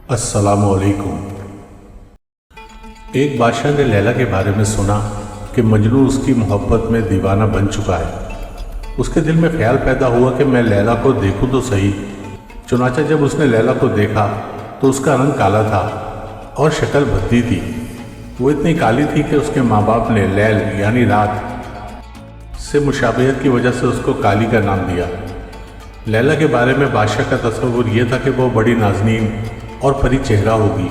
अस्सलामु अलैकुम। एक बादशाह ने लैला के बारे में सुना कि मजनू उसकी मोहब्बत में दीवाना बन चुका है। उसके दिल में ख्याल पैदा हुआ कि मैं लैला को देखूं तो सही। चुनाचा जब उसने लैला को देखा तो उसका रंग काला था और शक्ल भद्दी थी। वो इतनी काली थी कि उसके माँ बाप ने लैल यानी रात से मुशाबहत की वजह से उसको काली का नाम दिया। लैला के बारे में बादशाह का तस्वुर यह था कि वो बड़ी नाज़नीन और परी चेहरा होगी,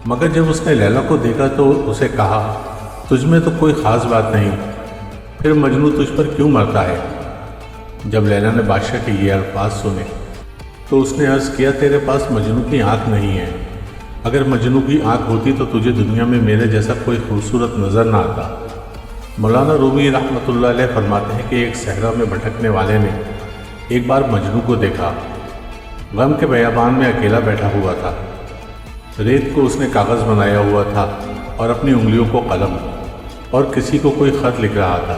मगर जब उसने लैला को देखा तो उसे कहा, तुझ में तो कोई ख़ास बात नहीं, फिर मजनू तुझ पर क्यों मरता है। जब लैला ने बादशाह के ये अल्फाज सुने तो उसने अर्ज़ किया, तेरे पास मजनू की आँख नहीं है। अगर मजनू की आँख होती तो तुझे दुनिया में मेरे जैसा कोई खूबसूरत नज़र ना आता। मौलाना रूमी रहमतुल्लाह अलैह फरमाते हैं कि एक सहरा में भटकने वाले ने एक बार मजनू को देखा। गम के बयाबान में अकेला बैठा हुआ था। रेत को उसने कागज़ बनाया हुआ था और अपनी उंगलियों को कलम, और किसी को कोई ख़त लिख रहा था।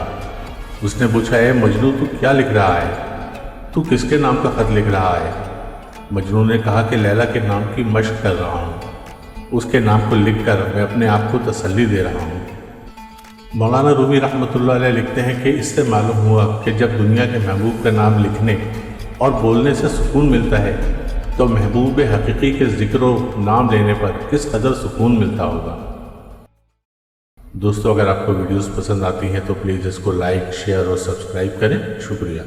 उसने पूछा, है मजनू तू क्या लिख रहा है? तू किसके नाम का ख़त लिख रहा है? मजनू ने कहा कि लैला के नाम की मशक कर रहा हूँ। उसके नाम को लिखकर मैं अपने आप को तसल्ली दे रहा हूँ। मौलाना रूमी रहमतुल्लाह अलैह लिखते हैं कि इससे मालूम हुआ कि जब दुनिया के महबूब का नाम लिखने और बोलने से सुकून मिलता है तो महबूब हकीकी के ज़िक्र नाम लेने पर किस कदर सुकून मिलता होगा। दोस्तों, अगर आपको वीडियोस पसंद आती हैं तो प्लीज़ इसको लाइक, शेयर और सब्सक्राइब करें। शुक्रिया।